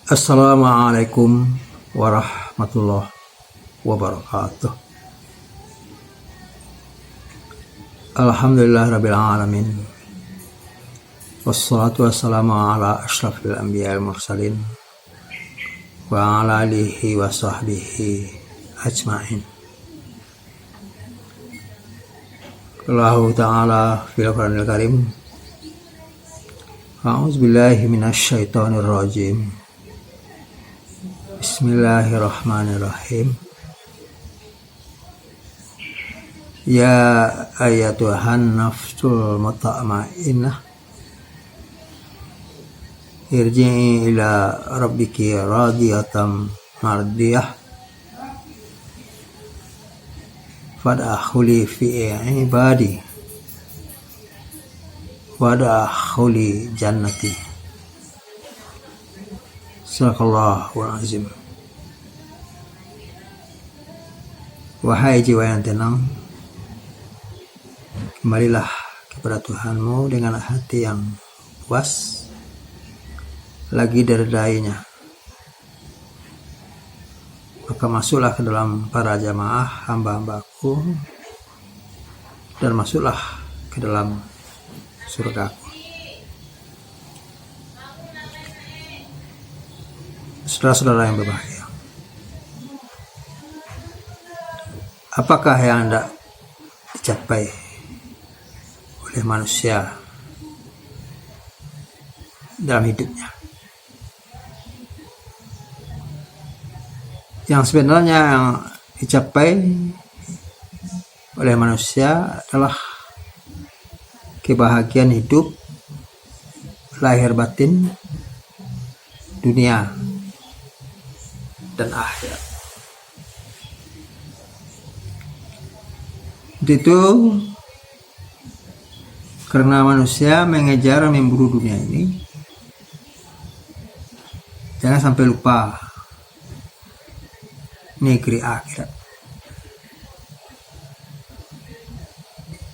Assalamualaikum warahmatullahi wabarakatuh. Alhamdulillahirabbil alamin. Wassalatu wassalamu ala asyrafil anbiya'i wal mursalin wa ala alihi wa sahbihi ajma'in. Allahu ta'ala fil Qur'anil Karim. A'udzubillahi minasyaitonir rajim. Bismillahirrahmanirrahim. Ya ayyatuhan nafsul mutma'innah, irji'i ila rabbiki radiyatan mardiyah, fadkhuli fi ibadi wadkhuli jannati. Sadaqallahul azim. Wahai jiwa yang tenang, kembalilah kepada Tuhanmu dengan hati yang puas, lagi diredainya. Maka masuklah ke dalam para jamaah hamba-hambaku, dan masuklah ke dalam surgaku. Saudara-saudara yang berbahagia, apakah yang hendak dicapai oleh manusia dalam hidupnya? Yang sebenarnya yang dicapai oleh manusia adalah kebahagiaan hidup lahir batin, dunia dan akhirat. Itu karena manusia mengejar memburu dunia ini, jangan sampai lupa negeri akhirat.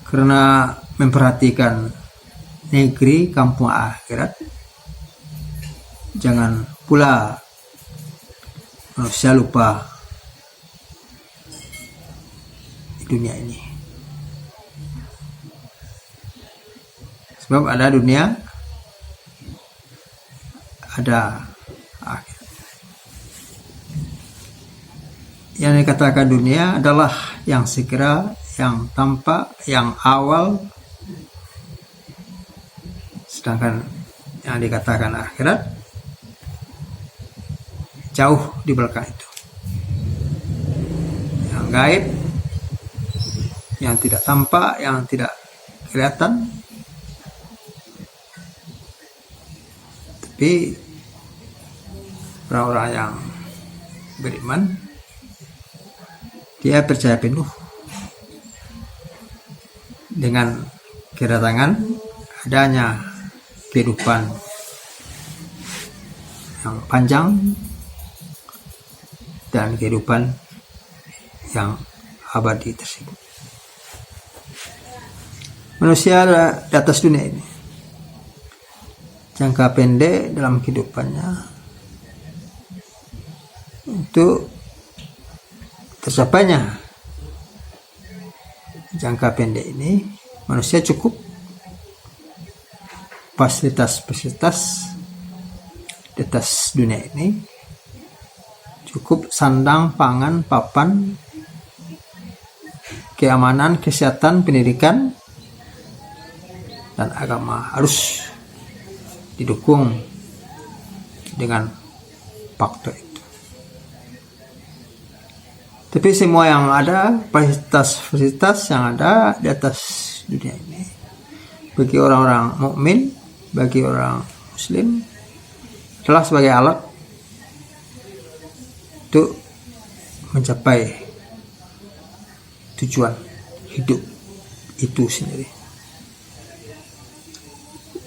Karena memperhatikan negeri kampung akhirat, jangan pula manusia lupa di dunia ini. Sebab ada dunia, ada akhirat. Yang dikatakan dunia adalah yang segera, yang tampak, yang awal. Sedangkan yang dikatakan akhirat jauh di belakang itu, yang gaib, yang tidak tampak, yang tidak kelihatan. Tapi orang-orang yang beriman, dia percaya penuh dengan kedatangan adanya kehidupan yang panjang dan kehidupan yang abadi tersebut. Manusia di atas dunia ini, jangka pendek dalam kehidupannya, untuk tercapainya jangka pendek ini, manusia cukup fasilitas-fasilitas di atas dunia ini, cukup sandang, pangan, papan, keamanan, kesehatan, pendidikan, dan agama harus didukung dengan faktor itu. Tapi semua yang ada, fasilitas-fasilitas yang ada di atas dunia ini, bagi orang-orang mukmin, bagi orang muslim, adalah sebagai alat untuk mencapai tujuan hidup itu sendiri.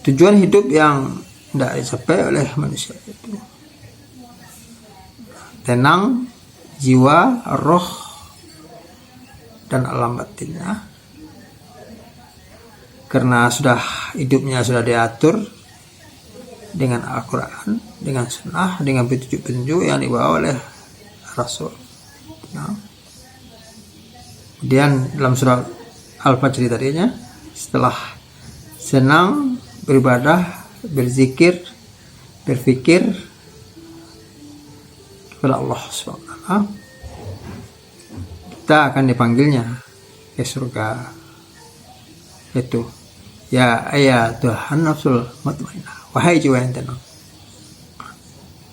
Tujuan hidup yang tidak dicapai oleh manusia itu tenang jiwa, roh, dan alam batinnya, karena hidupnya sudah diatur dengan Al-Quran, dengan Sunnah, dengan petunjuk-petunjuk yang dibawa oleh Rasul. Nah, kemudian dalam surat Al-Fajr tadinya, setelah senang beribadah, berzikir, berfikir kepada Allah SWT, kita akan dipanggilnya ke surga. Itu ya Tuhan nafsul mutmainnah, wahai jiwa yang tenang,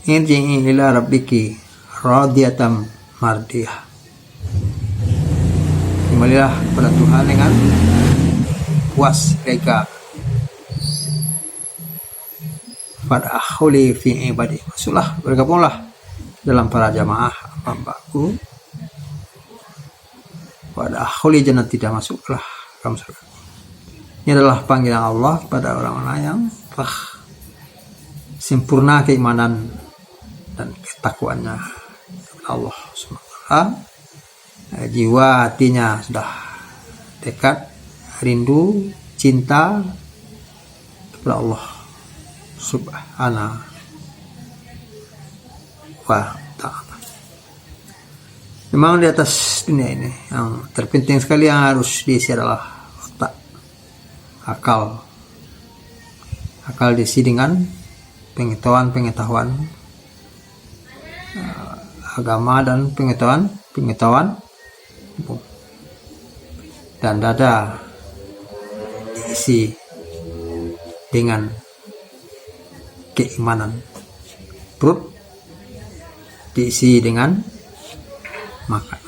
irji'i ila rabbiki radiyatan mardiyah, kembalilah kepada Tuhan dengan puas lega. Fad'akhuli fi ibadi, masuklah, bergabunglah dalam para jamaah hambaku. Fad'akhuli jannah, tidak masuklah kamu surga. Ini adalah panggilan Allah kepada orang-orang yang telah sempurna keimanan dan ketakwaannya kepada Allah SWT. Jiwa hatinya sudah dekat, rindu, cinta kepada Allah Subhanahu wa ta'ala. Memang di atas dunia ini yang terpenting sekali yang harus diisi adalah otak, akal diisi dengan pengetahuan agama dan pengetahuan hukum. Dan dada diisi dengan keimanan, perut diisi dengan makan.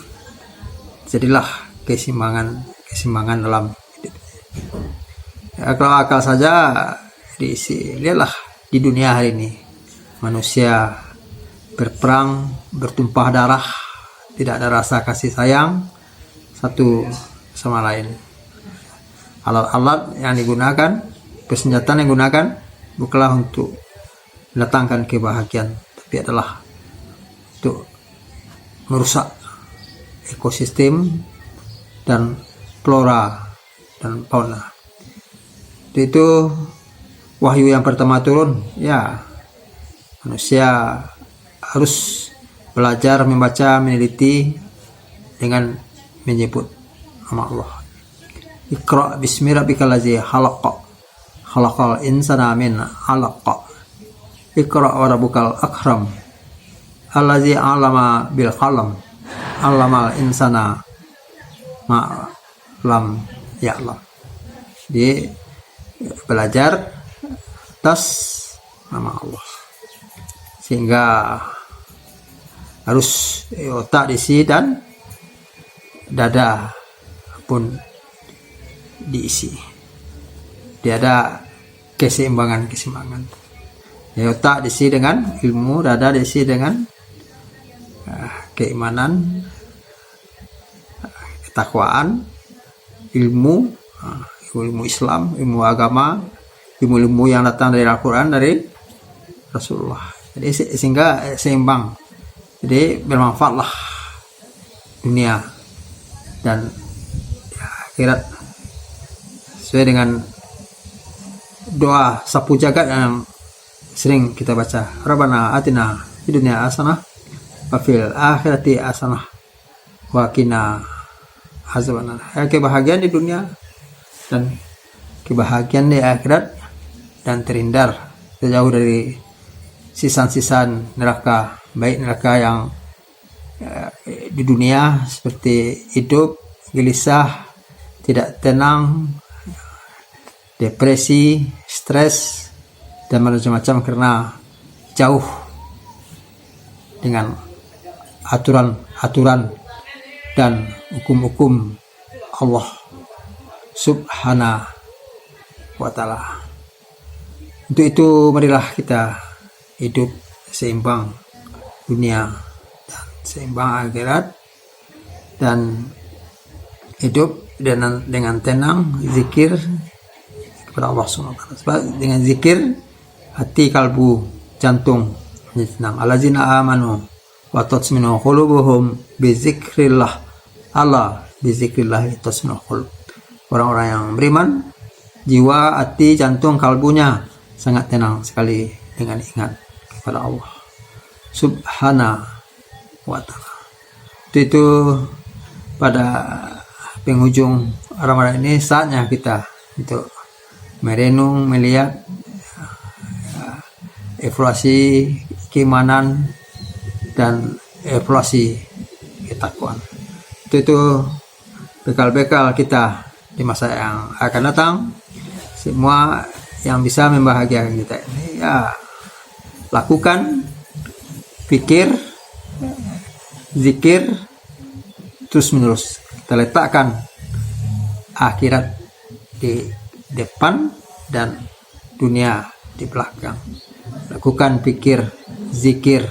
Jadilah keseimbangan dalam hidup. Ya, kalau akal saja diisi, lihatlah di dunia hari ini, manusia berperang, bertumpah darah, tidak ada rasa kasih sayang satu sama lain. Alat-alat yang digunakan, persenjataan yang digunakan bukanlah untuk mendatangkan kebahagiaan, tapi adalah untuk merusak ekosistem dan flora dan fauna. Itu wahyu yang pertama turun, ya manusia harus belajar membaca, meneliti dengan menyebut nama Allah. Iqra bismi rabbikal ladzi khalaq, khalaqal insana min 'alaq. Iqra wa rabbukal akram, allazi 'allama bil qalam, 'allamal insana ma lam ya'lam. Jadi belajar atas nama Allah, sehingga harus otak diisi dan dada pun diisi. Dia ada keseimbangan. Ya, otak diisi dengan ilmu, dada diisi dengan keimanan, ketakwaan, ilmu Islam, ilmu agama, ilmu yang datang dari Al-Quran, dari Rasulullah. Jadi sehingga seimbang. Jadi bermanfaatlah dunia dan akhirat sesuai dengan doa sapu jagat yang sering kita baca. Rabbana atina fid dunya hasanah wa fil akhirati hasanah wa qina azabannar. Ya, kebahagiaan di dunia dan kebahagiaan di akhirat, dan terhindar terjauh dari sisa-sisa neraka, baik neraka yang di dunia seperti hidup gelisah, tidak tenang, depresi, stres, dan macam-macam karena jauh dengan aturan dan hukum-hukum Allah Subhanahu wa ta'ala. Untuk itu marilah kita hidup seimbang dunia dan seimbang akhirat, dan hidup dengan tenang, zikir kepada Allah SWT. Sebab dengan zikir hati, kalbu, jantung menjadi tenang. Allazina amanu wa tatminu qulubuhum bi zikrillah, Allah bi zikrillah tatminu qulub. Orang-orang yang beriman, jiwa, hati, jantung, kalbunya sangat tenang sekali dengan ingat kepada Allah Subhanahu wa ta'ala. Itu pada penghujung Ramadan ini saatnya kita untuk merenung, melihat evaluasi keimanan dan evaluasi ketakwaan. Itu bekal-bekal kita di masa yang akan datang. Semua yang bisa membahagiakan kita ini ya lakukan, pikir, zikir terus menerus. Kita letakkan akhirat di depan dan dunia di belakang. Lakukan pikir, zikir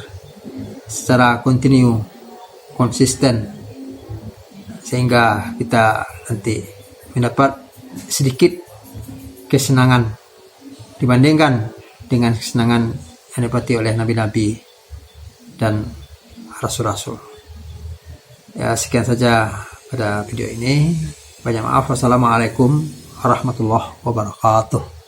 secara kontinu, konsisten, sehingga kita nanti mendapat sedikit kesenangan dibandingkan dengan kesenangan yang didapati oleh nabi-nabi dan rasul-rasul. Ya, sekian saja pada video ini. Banyak maaf. Wassalamualaikum warahmatullahi wabarakatuh.